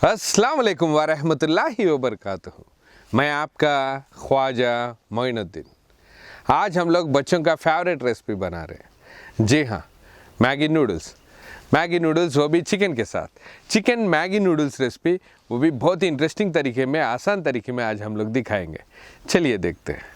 अस्सलाम वालेकुम वरहमतुल्लाहि वबरकातुहू। मैं आपका ख्वाजा मोइनुद्दीन। आज हम लोग बच्चों का फेवरेट रेसिपी बना रहे हैं। जी हाँ, मैगी नूडल्स। मैगी नूडल्स वो भी चिकन के साथ। चिकन मैगी नूडल्स रेसिपी वो भी बहुत ही इंटरेस्टिंग तरीके में, आसान तरीके में आज हम लोग दिखाएंगे। चलिए देखते हैं।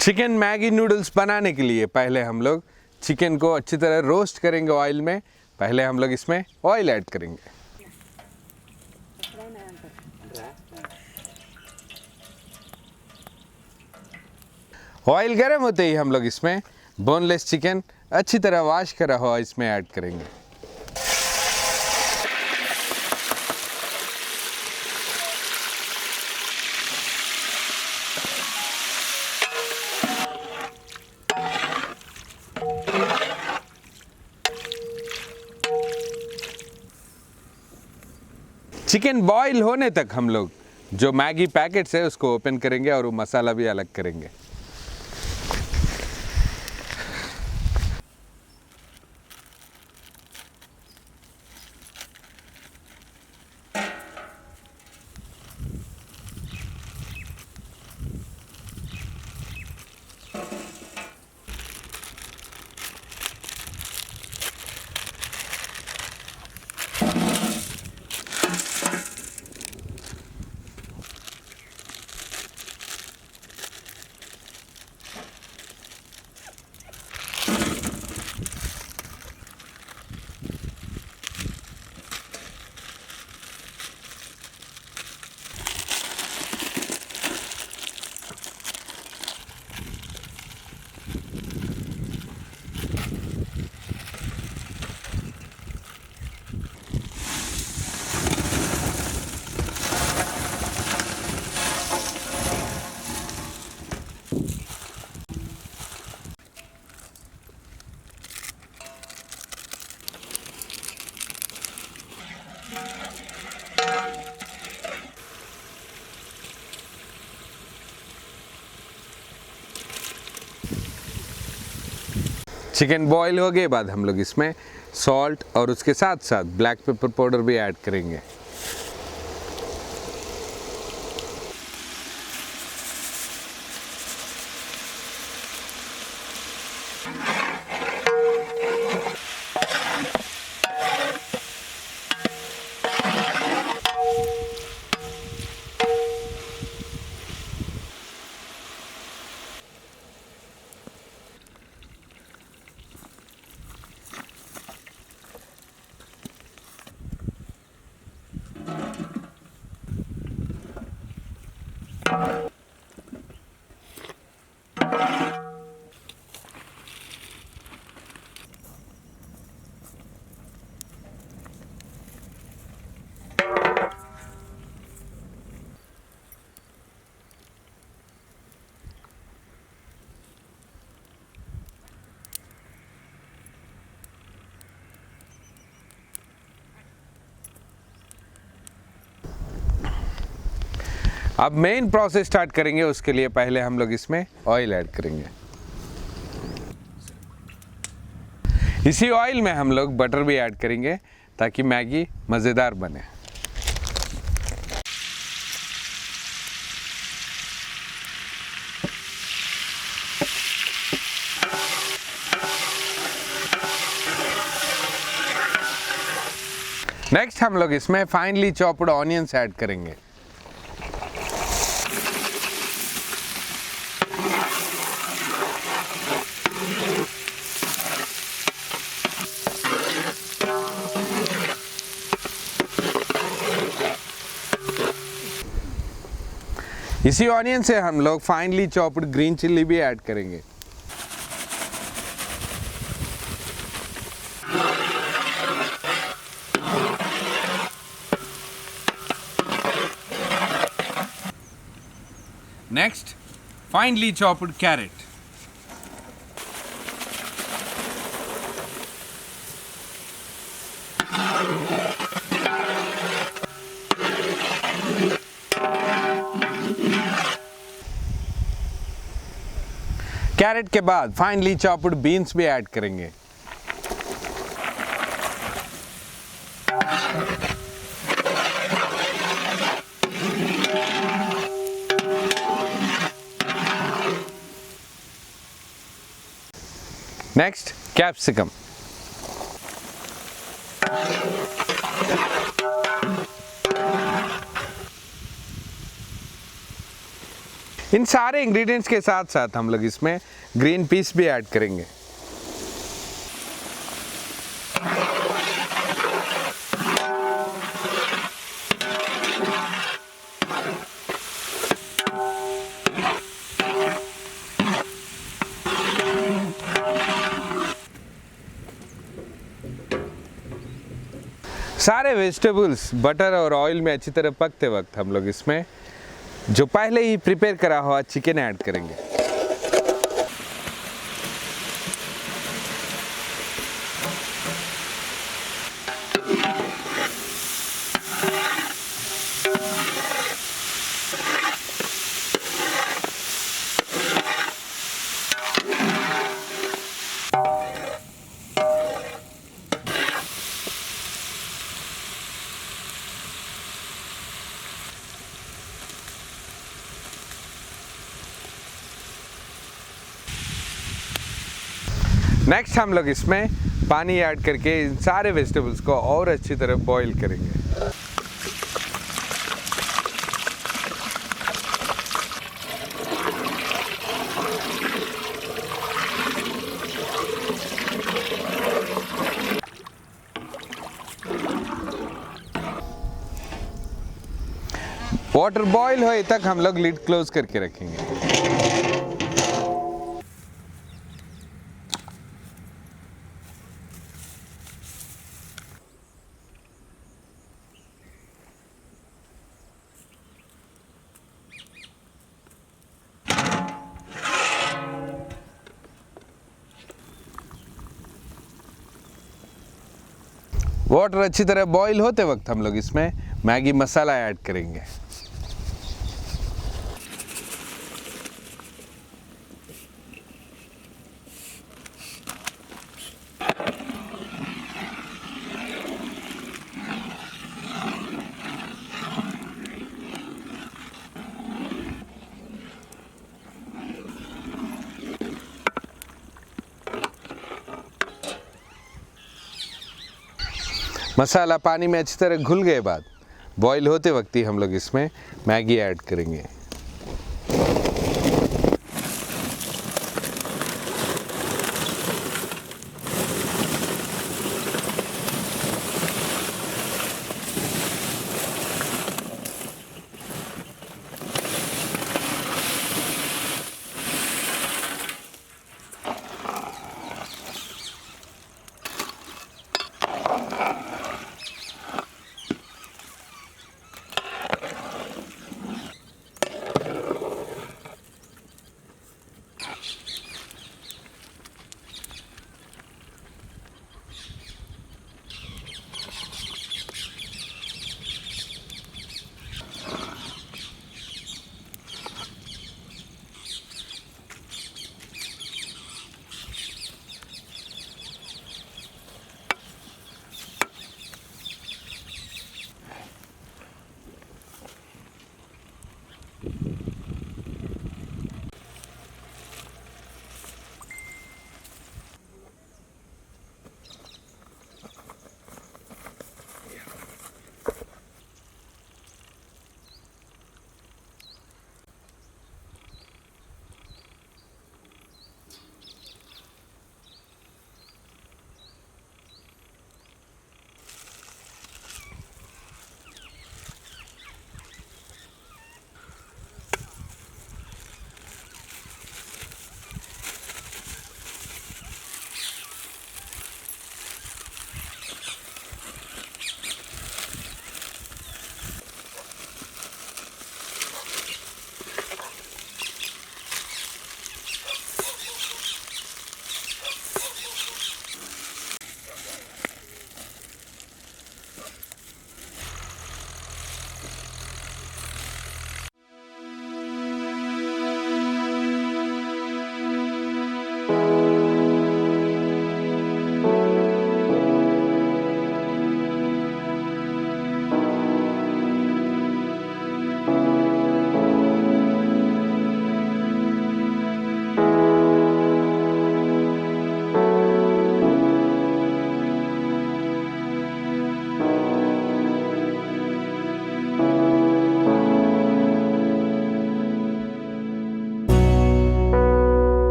चिकन मैगी नूडल्स बनाने के लिए पहले हम लोग चिकन को अच्छी तरह रोस्ट करेंगे ऑयल में। पहले हम लोग इसमें ऑयल ऐड करेंगे। ऑयल गर्म होते ही हम लोग इसमें बोनलेस चिकन अच्छी तरह वॉश करा हुआ इसमें ऐड करेंगे। चिकन बॉईल होने तक हम लोग जो मैगी पैकेट्स है उसको ओपन करेंगे और वो मसाला भी अलग करेंगे। चिकन बॉईल हो गए बाद हम लोग इसमें सॉल्ट और उसके साथ साथ ब्लैक पेपर पाउडर भी ऐड करेंगे। अब मेन प्रोसेस स्टार्ट करेंगे। उसके लिए पहले हम लोग इसमें ऑयल ऐड करेंगे। इसी ऑयल में हम लोग बटर भी ऐड करेंगे ताकि मैगी मज़ेदार बने। नेक्स्ट हम लोग इसमें फाइनली चॉप्ड ऑनियंस ऐड करेंगे। इसी ऑनियन से हम लोग फाइनली चॉप्ड ग्रीन चिल्ली भी ऐड करेंगे। Next finally chopped carrot. Carrot के बाद फाइनली चॉप्ड बीन्स भी ऐड करेंगे। Next capsicum. इन सारे इंग्रेडिएंट्स के साथ साथ हम लोग इसमें ग्रीन पीस भी ऐड करेंगे। सारे वेजिटेबल्स बटर और ऑयल में अच्छी तरह पकते वक्त हम लोग इसमें जो पहले ही प्रिपेयर करा हुआ चिकन ऐड करेंगे। नेक्स्ट हम लोग इसमें पानी ऐड करके इन सारे वेजिटेबल्स को और अच्छी तरह बॉईल करेंगे। वाटर बॉईल होए तक हम लोग लिड क्लोज करके रखेंगे। वाटर अच्छी तरह बॉईल होते वक्त हम लोग इसमें मैगी मसाला ऐड करेंगे। मसाला पानी में अच्छी तरह घुल गए बाद बॉईल होते वक्त ही हम लोग इसमें मैगी ऐड करेंगे।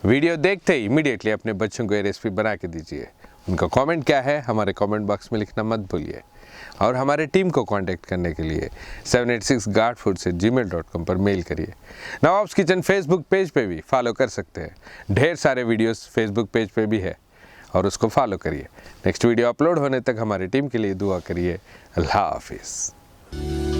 वीडियो देखते ही इमीडिएटली अपने बच्चों को ये रेसिपी बना के दीजिए। उनका कमेंट क्या है हमारे कमेंट बॉक्स में लिखना मत भूलिए। और हमारे टीम को कांटेक्ट करने के लिए 786guardfood@gmail.com पर मेल करिए। नवाब्स किचन फेसबुक पेज पे भी फॉलो कर सकते हैं। ढेर सारे वीडियोस फेसबुक पेज पे भी है और उसको फॉलो करिए। नेक्स्ट वीडियो अपलोड होने तक हमारी टीम के लिए दुआ करिए। अल्लाह हाफिज़।